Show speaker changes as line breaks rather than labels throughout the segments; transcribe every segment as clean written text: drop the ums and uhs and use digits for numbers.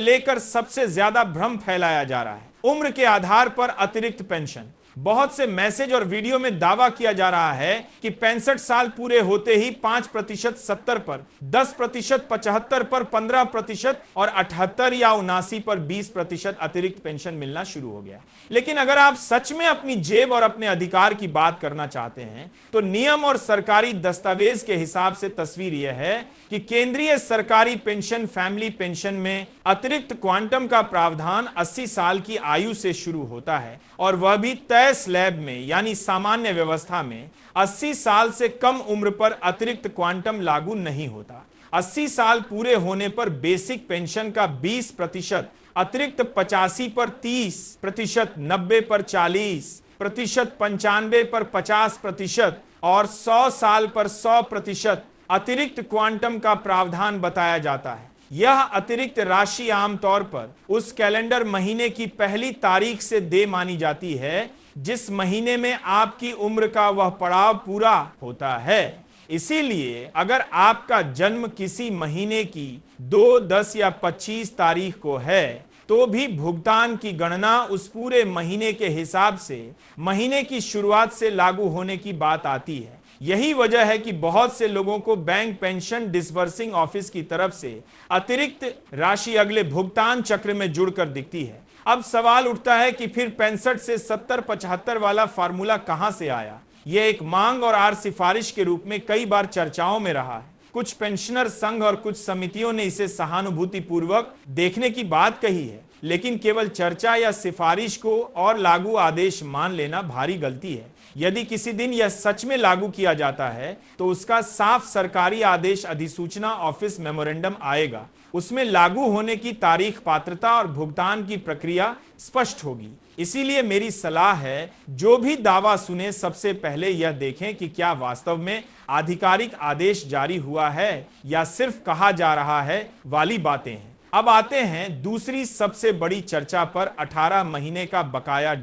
लेकर सबसे ज्यादा भ्रम फैलाया जा रहा है। उम्र के आधार पर अतिरिक्त पेंशन। बहुत से मैसेज और वीडियो में दावा किया जा रहा है कि 65 साल पूरे होते ही 5% 70 पर, 10% 75 पर, 15% और 78 या 79 पर 20% अतिरिक्त पेंशन मिलना शुरू हो गया। लेकिन अगर आप सच में अपनी जेब और अपने अधिकार की बात करना चाहते हैं तो नियम और सरकारी दस्तावेज के हिसाब से तस्वीर यह है कि केंद्रीय सरकारी पेंशन फैमिली पेंशन में अतिरिक्त क्वांटम का प्रावधान 80 साल की आयु से शुरू होता है और वह भी तय स्लैब में, यानी सामान्य व्यवस्था में 80 साल से कम उम्र पर अतिरिक्त क्वांटम लागू नहीं होता। 80 साल पूरे होने पर बेसिक पेंशन का 20%, अतिरिक्त 85 पर 30%, 90 पर 40%, 95 पर 50% और 100 साल पर 100% अतिरिक्त क्वांटम का प्रावधान बताया जाता है। यह अतिरिक्त राशि आमतौर पर उस कैलेंडर महीने की पहली तारीख से देय मानी जाती है जिस महीने में आपकी उम्र का वह पड़ाव पूरा होता है। इसीलिए अगर आपका जन्म किसी महीने की 2, 10 या 25 तारीख को है तो भी भुगतान की गणना उस पूरे महीने के हिसाब से महीने की शुरुआत से लागू होने की बात आती है। यही वजह है कि बहुत से लोगों को बैंक पेंशन डिसबर्सिंग ऑफिस की तरफ से अतिरिक्त राशि अगले भुगतान चक्र में जुड़कर दिखती है। अब सवाल उठता है कि फिर 65 से 70-75 वाला फार्मूला कहां से आया। यह एक मांग और आर सिफारिश के रूप में कई बार चर्चाओं में रहा है। कुछ पेंशनर संघ और कुछ समितियों ने इसे सहानुभूति पूर्वक देखने की बात कही है, लेकिन केवल चर्चा या सिफारिश को और लागू आदेश मान लेना भारी गलती है। यदि किसी दिन यह सच में लागू किया जाता है तो उसका साफ सरकारी आदेश अधिसूचना ऑफिस मेमोरेंडम आएगा। उसमें लागू होने की तारीख, पात्रता और भुगतान की प्रक्रिया स्पष्ट होगी। इसीलिए मेरी सलाह है, जो भी दावा सुने सबसे पहले यह देखें कि क्या वास्तव में आधिकारिक आदेश जारी हुआ है या सिर्फ कहा जा रहा है वाली बातें हैं। अब आते हैं दूसरी सबसे बड़ी चर्चा पर, 18 महीने का बकाया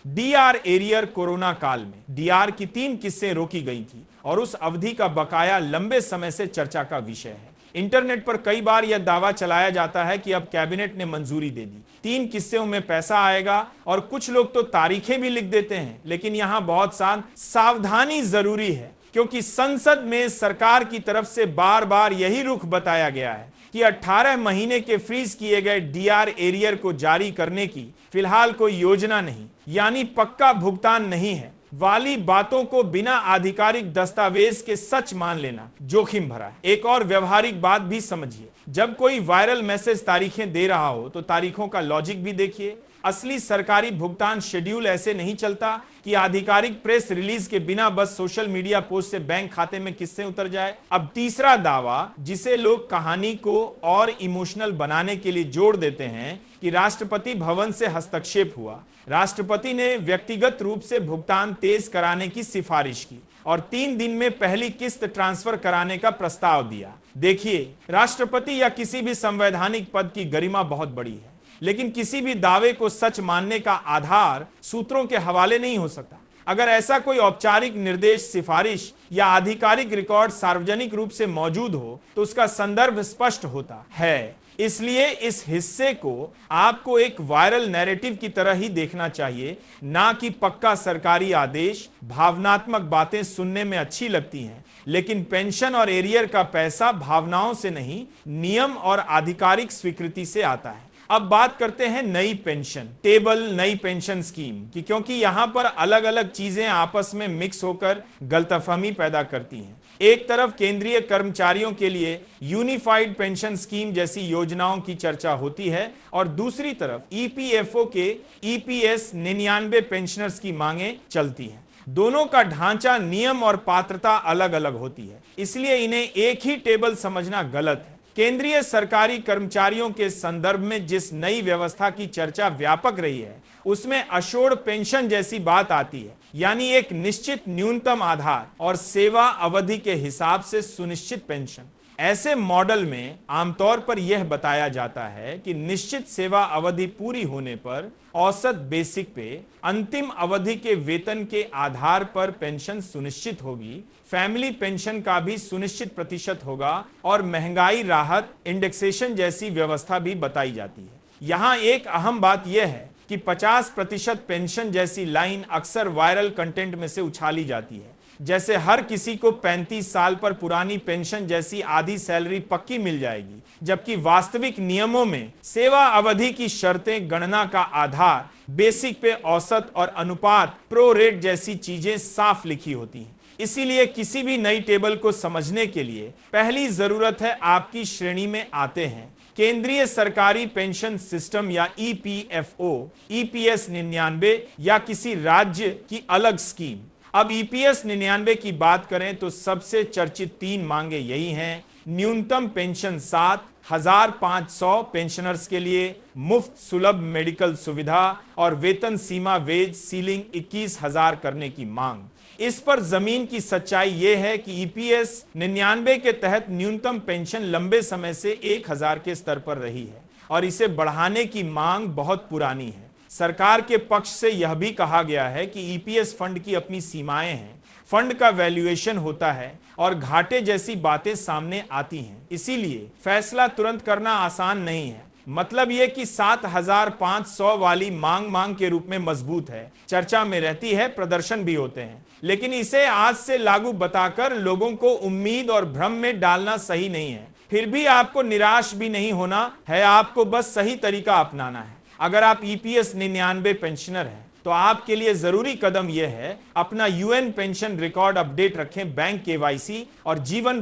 डीआर एरियर। कोरोना काल में डीआर की 3 किस्तें रोकी गई थी और उस अवधि का बकाया लंबे समय से चर्चा का विषय है। इंटरनेट पर कई बार यह दावा चलाया जाता है कि अब कैबिनेट ने मंजूरी दे दी, 3 किस्सों में पैसा आएगा और कुछ लोग तो तारीखें भी लिख देते हैं। लेकिन यहां बहुत सावधानी जरूरी है, क्योंकि संसद में सरकार की तरफ से बार बार यही रुख बताया गया है कि 18 महीने के फ्रीज किए गए डीआर एरियर को जारी करने की फिलहाल कोई योजना नहीं, यानी पक्का भुगतान नहीं है वाली बातों को बिना आधिकारिक दस्तावेज के सच मान लेना जोखिम भरा है। एक और व्यवहारिक बात भी समझिए, जब कोई वायरल मैसेज तारीखें दे रहा हो तो तारीखों का लॉजिक भी देखिए। असली सरकारी भुगतान शेड्यूल ऐसे नहीं चलता कि आधिकारिक प्रेस रिलीज के बिना बस सोशल मीडिया पोस्ट से बैंक खाते में किस्से उतर जाए। अब तीसरा दावा, जिसे लोग कहानी को और इमोशनल बनाने के लिए जोड़ देते हैं, कि राष्ट्रपति भवन से हस्तक्षेप हुआ। राष्ट्रपति ने व्यक्तिगत रूप से भुगतान तेज कराने की सिफारिश की और 3 दिन में पहली किस्त ट्रांसफर कराने का प्रस्ताव दिया। देखिए, राष्ट्रपति या किसी भी संवैधानिक पद की गरिमा बहुत बड़ी है, लेकिन किसी भी दावे को सच मानने का आधार सूत्रों के हवाले नहीं हो सकता। अगर ऐसा कोई औपचारिक निर्देश, सिफारिश या आधिकारिक रिकॉर्ड सार्वजनिक रूप से मौजूद हो तो उसका संदर्भ स्पष्ट होता है। इसलिए इस हिस्से को आपको एक वायरल नैरेटिव की तरह ही देखना चाहिए, ना कि पक्का सरकारी आदेश। भावनात्मक बातें सुनने में अच्छी लगती हैं, लेकिन पेंशन और एरियर का पैसा भावनाओं से नहीं, नियम और आधिकारिक स्वीकृति से आता है। अब बात करते हैं नई पेंशन टेबल, नई पेंशन स्कीम की, क्योंकि यहां पर अलग अलग चीजें आपस में मिक्स होकर गलतफहमी पैदा करती हैं। एक तरफ केंद्रीय कर्मचारियों के लिए यूनिफाइड पेंशन स्कीम जैसी योजनाओं की चर्चा होती है और दूसरी तरफ ईपीएफओ के ईपीएस 99 पेंशनर्स की मांगें चलती हैं। दोनों का ढांचा, नियम और पात्रता अलग अलग होती है, इसलिए इन्हें एक ही टेबल समझना गलत है। केंद्रीय सरकारी कर्मचारियों के संदर्भ में जिस नई व्यवस्था की चर्चा व्यापक रही है उसमें अशोर्ड पेंशन जैसी बात आती है, यानी एक निश्चित न्यूनतम आधार और सेवा अवधि के हिसाब से सुनिश्चित पेंशन। ऐसे मॉडल में आमतौर पर यह बताया जाता है कि निश्चित सेवा अवधि पूरी होने पर औसत बेसिक पे अंतिम अवधि के वेतन के आधार पर पेंशन सुनिश्चित होगी, फैमिली पेंशन का भी सुनिश्चित प्रतिशत होगा और महंगाई राहत इंडेक्सेशन जैसी व्यवस्था भी बताई जाती है। यहाँ एक अहम बात यह है कि 50% पेंशन जैसी लाइन अक्सर वायरल कंटेंट में से उछाली जाती है, जैसे हर किसी को 35 साल पर पुरानी पेंशन जैसी आधी सैलरी पक्की मिल जाएगी, जबकि वास्तविक नियमों में सेवा अवधि की शर्तें, गणना का आधार, बेसिक पे औसत और अनुपात, प्रो रेट जैसी चीजें साफ लिखी होती हैं। इसीलिए किसी भी नई टेबल को समझने के लिए पहली जरूरत है आपकी श्रेणी में आते हैं केंद्रीय सरकारी पेंशन सिस्टम या ईपीएफओ, ईपीएस 99 या किसी राज्य की अलग स्कीम। अब ईपीएस 99 की बात करें तो सबसे चर्चित 3 मांगे यही हैं: न्यूनतम पेंशन 7,500 पेंशनर्स के लिए, मुफ्त सुलभ मेडिकल सुविधा और वेतन सीमा वेज सीलिंग 21,000 करने की मांग। इस पर जमीन की सच्चाई यह है कि ईपीएस 99 के तहत न्यूनतम पेंशन लंबे समय से 1,000 के स्तर पर रही है और इसे बढ़ाने की मांग बहुत पुरानी है। सरकार के पक्ष से यह भी कहा गया है कि ईपीएस फंड की अपनी सीमाएं हैं, फंड का वैल्यूएशन होता है और घाटे जैसी बातें सामने आती हैं, इसीलिए फैसला तुरंत करना आसान नहीं है। मतलब यह कि 7,500 वाली मांग के रूप में मजबूत है, चर्चा में रहती है, प्रदर्शन भी होते हैं, लेकिन इसे आज से लागू बताकर लोगों को उम्मीद और भ्रम में डालना सही नहीं है। फिर भी आपको निराश भी नहीं होना है, आपको बस सही तरीका अपनाना है। अगर आप ईपीएस 99 पेंशनर हैं तो आपके लिए जरूरी कदम यह है अपना यूएन पेंशन रिकॉर्ड अपडेट रखें, बैंक केवाईसी और जीवन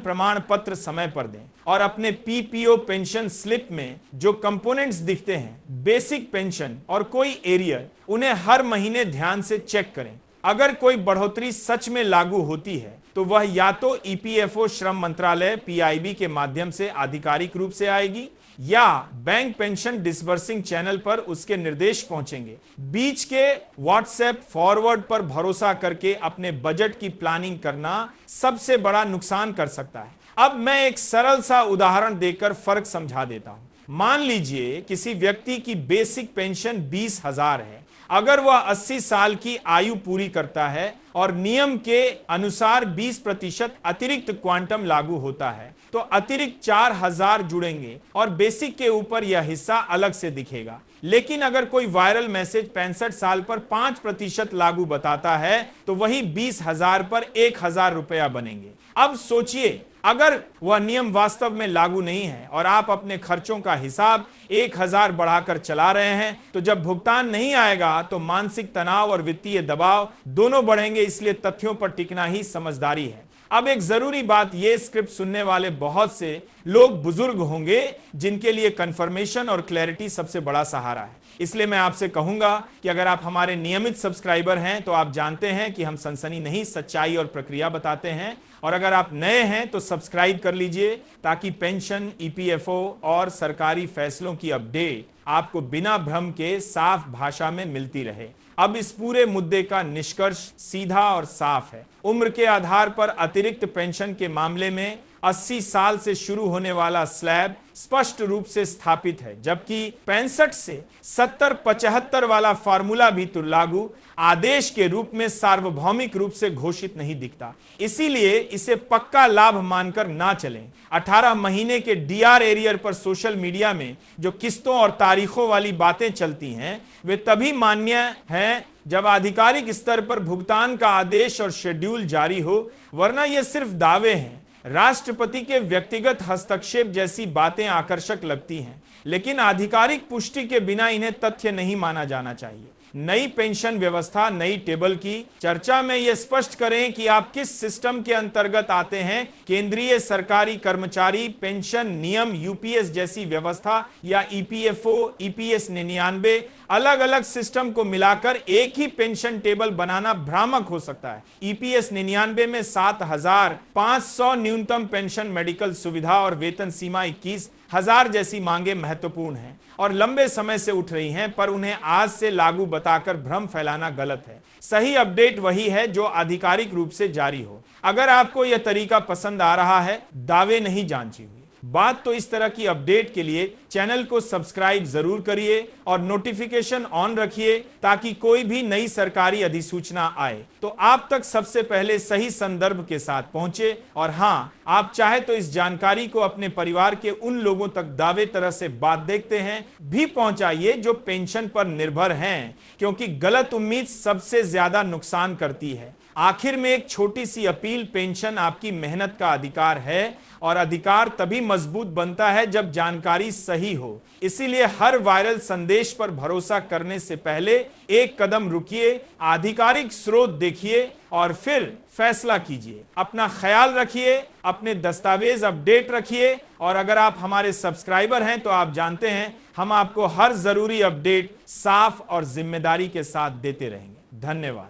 प्रमाण पत्र समय पर दें और अपने पीपीओ पेंशन स्लिप में जो कंपोनेंट्स दिखते हैं, बेसिक पेंशन और कोई एरियर, उन्हें हर महीने ध्यान से चेक करें। अगर कोई बढ़ोतरी सच में लागू होती है तो वह या तो ईपीएफओ श्रम मंत्रालय पीआईबी के माध्यम से आधिकारिक रूप से आएगी या बैंक पेंशन डिसबर्सिंग चैनल पर उसके निर्देश पहुंचेंगे। बीच के व्हाट्सएप फॉरवर्ड पर भरोसा करके अपने बजट की प्लानिंग करना सबसे बड़ा नुकसान कर सकता है। अब मैं एक सरल सा उदाहरण देकर फर्क समझा देता हूं। मान लीजिए किसी व्यक्ति की बेसिक पेंशन 20,000 है। अगर वह 80 साल की आयु पूरी करता है और नियम के अनुसार 20% अतिरिक्त क्वांटम लागू होता है तो अतिरिक्त 4,000 जुड़ेंगे और बेसिक के ऊपर यह हिस्सा अलग से दिखेगा। लेकिन अगर कोई वायरल मैसेज 65 साल पर 5% लागू बताता है तो वही 20,000 पर 1,000 रुपया बनेंगे। अब सोचिए, अगर वह नियम वास्तव में लागू नहीं है और आप अपने खर्चों का हिसाब 1,000 बढ़ाकर चला रहे हैं तो जब भुगतान नहीं आएगा तो मानसिक तनाव और वित्तीय दबाव दोनों बढ़ेंगे। इसलिए तथ्यों पर टिकना ही समझदारी है। अब एक जरूरी बात, ये स्क्रिप्ट सुनने वाले बहुत से लोग बुजुर्ग होंगे जिनके लिए कंफर्मेशन और क्लैरिटी सबसे बड़ा सहारा है। इसलिए मैं आपसे कहूंगा कि अगर आप हमारे नियमित सब्सक्राइबर हैं तो आप जानते हैं कि हम सनसनी नहीं, सच्चाई और प्रक्रिया बताते हैं। और अगर आप नए हैं तो सब्सक्राइब कर लीजिए ताकि पेंशन, ईपीएफओ और सरकारी फैसलों की अपडेट आपको बिना भ्रम के साफ भाषा में मिलती रहे। अब इस पूरे मुद्दे का निष्कर्ष सीधा और साफ है। उम्र के आधार पर अतिरिक्त पेंशन के मामले में 80 साल से शुरू होने वाला स्लैब स्पष्ट रूप से स्थापित है, जबकि 65 से 70-75 वाला फार्मूला भी तो लागू आदेश के रूप में सार्वभौमिक रूप से घोषित नहीं दिखता। इसीलिए इसे पक्का लाभ मानकर ना चलें। 18 महीने के डीआर एरियर पर सोशल मीडिया में जो किस्तों और तारीखों वाली बातें चलती हैं वे तभी मान्य हैं जब आधिकारिक स्तर पर भुगतान का आदेश और शेड्यूल जारी हो, वरना ये सिर्फ दावे हैं। राष्ट्रपति के व्यक्तिगत हस्तक्षेप जैसी बातें आकर्षक लगती हैं, लेकिन आधिकारिक पुष्टि के बिना इन्हें तथ्य नहीं माना जाना चाहिए। नई पेंशन व्यवस्था, नई टेबल की चर्चा में यह स्पष्ट करें कि आप किस सिस्टम के अंतर्गत आते हैं। केंद्रीय सरकारी कर्मचारी पेंशन नियम, यूपीएस जैसी व्यवस्था या ईपीएफओ, ईपीएस 99, अलग अलग सिस्टम को मिलाकर एक ही पेंशन टेबल बनाना भ्रामक हो सकता है। ईपीएस 99 में 7,500 न्यूनतम पेंशन, मेडिकल सुविधा और वेतन सीमा 21 1000 जैसी मांगे महत्वपूर्ण हैं और लंबे समय से उठ रही हैं, पर उन्हें आज से लागू बताकर भ्रम फैलाना गलत है। सही अपडेट वही है जो आधिकारिक रूप से जारी हो। अगर आपको यह तरीका पसंद आ रहा है, दावे नहीं जांची हुई बात, तो इस तरह की अपडेट के लिए चैनल को सब्सक्राइब जरूर करिए और नोटिफिकेशन ऑन रखिए ताकि कोई भी नई सरकारी अधिसूचना आए तो आप तक सबसे पहले सही संदर्भ के साथ पहुंचे। और हां, आप चाहे तो इस जानकारी को अपने परिवार के उन लोगों तक दावे तरह से बात देखते हैं भी पहुंचाइए जो पेंशन पर निर्भर हैं, क्योंकि गलत उम्मीद सबसे ज्यादा नुकसान करती है। आखिर में एक छोटी सी अपील, पेंशन आपकी मेहनत का अधिकार है और अधिकार तभी मजबूत बनता है जब जानकारी सही हो। इसीलिए हर वायरल संदेश पर भरोसा करने से पहले एक कदम रुकिए, आधिकारिक स्रोत देखिए और फिर फैसला कीजिए। अपना ख्याल रखिए, अपने दस्तावेज अपडेट रखिए और अगर आप हमारे सब्सक्राइबर हैं तो आप जानते हैं हम आपको हर जरूरी अपडेट साफ और जिम्मेदारी के साथ देते रहेंगे। धन्यवाद।